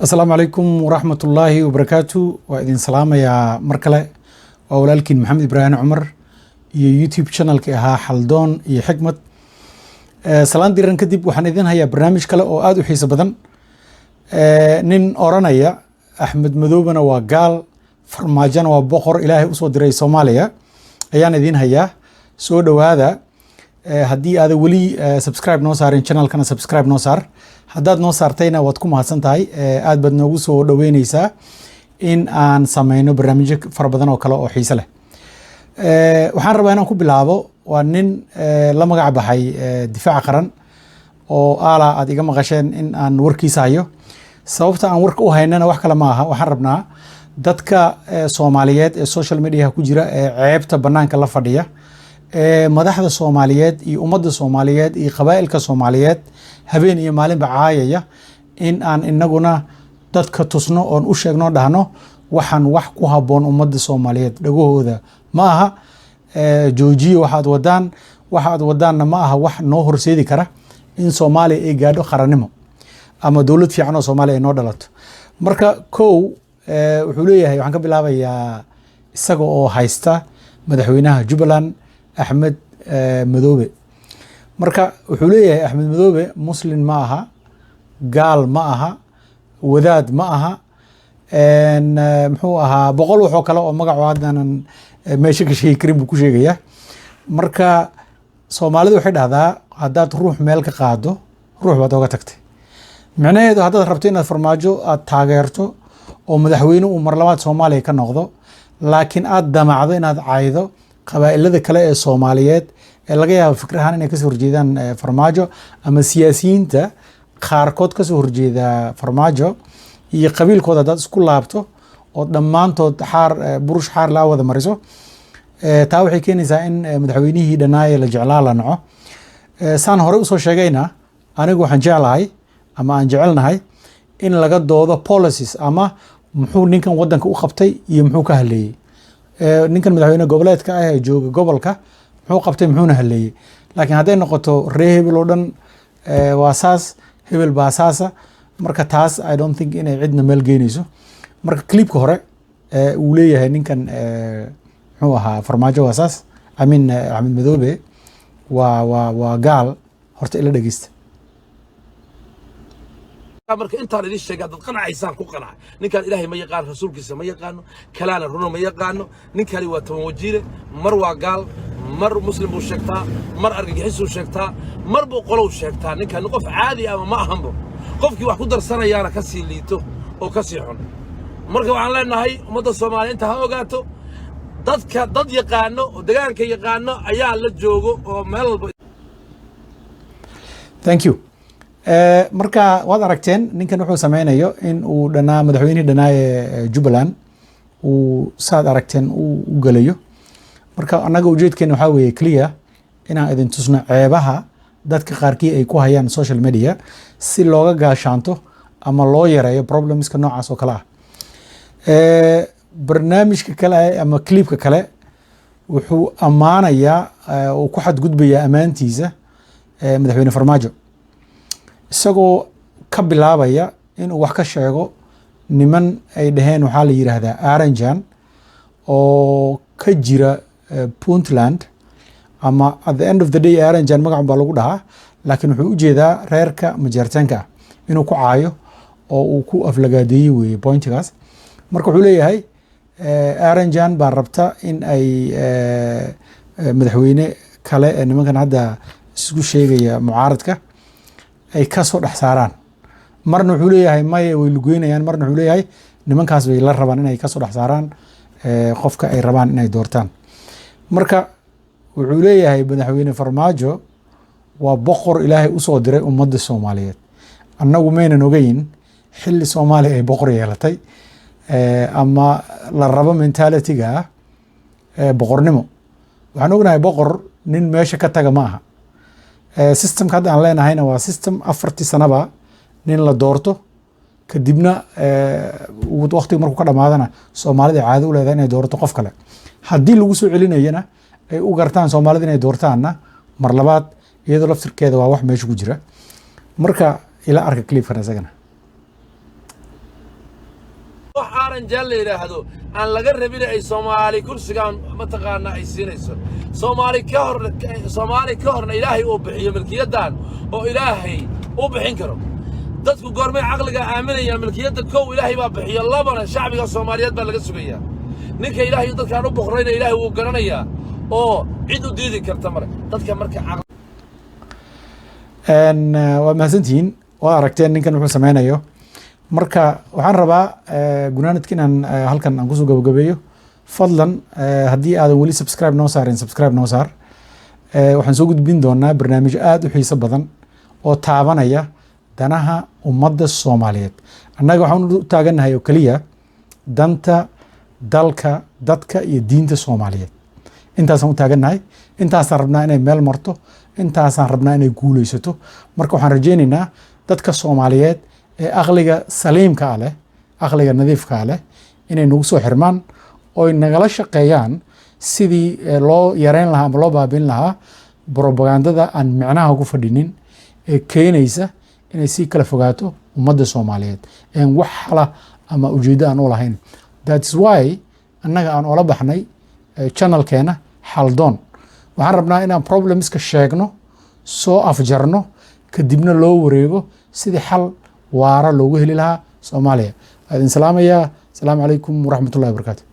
السلام عليكم ورحمة الله وبركاته وإذن سلام يا مركلة وأولالكين محمد إبراهيم عمر يوتيوب channel كها حلدون يا حكمة سلام ديران كدب وحن إذن هيا برنامج كلا أو آدو حيس بدن نين أورانيا أحمد مذوبنا وقال فرماجان وبقر إلهي أسود رئيس صوماليا أيان إذن هيا سودو هذا haddii aad weli subscribe noo saarin channelkana subscribe noo saar haddaad noo saartayna waad ku mahadsan tahay aad baad noogu soo dhaweyneysaa in aan sameyno barnaamijyo fara badan oo kale oo xiise leh waxaan rabaa inaan ku bilaabo waa nin la magac baxay difaaca qaran oo aad iga maqasheen in aan warkiisa hayo sababta aan warka u haynana wax kale ma aha waxaan rabnaa dadka Soomaaliyeed ee social media ku jira ee ceebta banaanka la fadhiya madaxda Soomaaliyeed iyo ummadda Soomaaliyeed iyo qabaa'ilka Soomaaliyeed habeen iyo maalin bacaayaya in aan inaguna dadka tusno oo u sheegno dhahno waxaan wax ku haboon ummadda Soomaaliyeed dhagahooda ma aha joojiyo waxaad wadaanna ma aha wax noo horseedi kara in Soomaaliya ay gaadho qarannimo ama dawlad fiican oo Soomaaliya ay noo dhalato marka wuxuu leeyahay waxaan ka bilaabayaa isaga oo haysta madaxweynaha Jubbaland أحمد مذوبة مركا وحوليه أحمد مذوبة مسلم معها قال معها وذاد معها إن محوها بقول وحوك لا ومقع وعدنا ما يشك شيء كريم بكوشي جيه مركا صومالي واحد هذا تروح مالك قاعده روح بعده تكتي معناه هذا ربطين الفرماجو التاجرته ومدحوينه ومرلوات صومالي كنقضه لكن أدى معذين هذا عايده qabaa'ilada kale ee Soomaaliyeed ee laga yaabo fikrahan inay ka soo horjeedaan farmaajo ama siyaasiyiinta qaarkood ka soo horjeeda farmaajo iyo qabiilkooda dad isku laabto oo dhamaantood burush xaar la wada mariso taa waxay keenaysaa in madaxweynihii dhanaaye la jeclaa la naco saan hore u soo sheegayna anigu waxaan jeclahay ama aan jecelnahay in laga doodo policies ama muxuu ninkan wadanka u qabtay iyo muxuu ka haleeyay ninkan madaxweyne goboleedka ah ee jooga gobolka muxuu qabtay muxuuna haleeyay laakiin haday noqoto reebel oo dhan waa saas hebel baa saasa marka taas I don't think inay cidna meel geynayso marka clipka hore uu leeyahay ninkan muxuu ahaa farmaajo waa saas Axmed Madoobe waa gaal horta ila dhageysta marka intaan idin sheegay dad qanacaysaan ku qanac ninkan ilaahay ma yaqaan rasuulkiisa ma yaqaano kalaana runo ma yaqaano ninkani waa toban wajiire mar waa gaal mar muslim buu sheegtaa mar argagixisuu sheegtaa mar buu qolow sheegtaa ninkan qof caadi ama ma ahanbo qofkii wax ku darsanayaana ka sii liito oo ka sii xun marka waxaan leenahay ummadda Soomaaliyeed inta ha ogaato dad yaqaano oo deegaanka yaqaano ayaa la joogo oo meel walba thank you marka waad aragteen ninkan wuxuu sameynayo in uu madaxweynihii dhanaaye Jubbaland uu saad aragteen u galayo marka anaga ujeedkeena waxa weeye clear inaan idin tusno ceebaha dadka qaarkii ay ku hayaan social media si looga gaashaanto ama loo yareeyo problemska noocaas oo kale ah barnaamijka kale ama clipka kale wuxuu amaanayaa oo ku xadgudbayaa amaantiisa madaxweyne farmaajo isagoo ka bilaabaya inuu wax ka sheego niman ay dhaheen waxaa la yiraahdaa Aranjan oo ka jira Puntland ama at the end of the day Aranjan magac baa lagu dhahaa laakiin wuxuu u jeedaa reerka majartanka inuu ku caayo oo uu ku aflagaadeeyay weeye pointigaas marka wuxuu leeyahay Aranjan baa rabta in ay madaxweyne kale ee nimankan hadda isku sheegaya mucaaradka ay ka soo dhax saaraan marna wuxuu leeyahay may way lugeynayaan marna wuxuu leeyahay nimankaas way la rabaan inay ka soo dhax saaraan qofka ay rabaan inay doortaan marka wuxuu leeyahay madaxweyne farmaajo waa boqor ilaahay u soo diray ummadda Soomaaliyeed annagu meenan ogeyn xilli Soomaaliya ay boqor yeelatay ama la rabo mentality-ga boqornimo waxaan ognahay boqor nin meesha ka taga ma aha system ka aan leenahayna waa system 40 sanaba nin la doorto kadibna waqtiga markuu ka dhamaadana Soomaalida caado u leedahay inay doorto qof kale haddii lagu soo celinayana ay u gartaan Soomaalida inay doortaanna mar labaad iyadoo laftirkeeda waa wax meesha ku jira marka ila arka clipkan isagana aaranjaan la yidhaahdo aan laga rabin ay soomaali kursigaan mataqaanaa ay siinayso soomaali ka horna ilaahay uu bixiyo milkiyaddan oo ilaahay u bixin karo dadku goormay caqliga aaminayaan milkiyadda kow ilaahay baa bixiyo labana shacbiga soomaaliyeed baa laga sugayaa ninka ilaahay dadkaan u boqorayna ilaahay wuu garanayaa oo cid u diidi karta male dadka marka waa mahadsantihiin waa aragteen ninkan wuxuu sameynayo marka waxaan rabaa gunaanadka inaan halkan aan kusoo gabagabeeyo fadlan haddii aadan weli subscribe noo saarin subscribe noo saar waxaan soo gudbin doonaa barnaamijyo aad u xiiso badan oo taabanaya danaha ummadda soomaaliyeed annaga waxaan u taagannahay oo keliya danta dalka dadka iyo diinta soomaaliyeed intaasaan u taagannahay intaasaan rabnaa inay meel marto intaasaan rabnaa inay guulaysato marka waxaan rajaynaynaa dadka soomaaliyeed ee aqliga saliimka ah leh aqliga nadiifka ah leh inay nagu soo xirmaan oy nagala shaqeeyaan sidii loo yareyn lahaa ama loo baabiin lahaa brobagandada aan micnaha ugu fadhinin ee keenaysa inay sii kala fogaato ummadda soomaaliyeed een wax hala ama ujeeddo aan u lahayn that's why annaga aan ola baxnay channelkeena xaldoon waxaan rabnaa inaan problemska sheegno soo afjarno kadibna loo wareego sidii xal waara loogu heli lahaa soomaaliya waa idin salaamayaa asalaamu calaykum waraxmatullahi wabarakaatu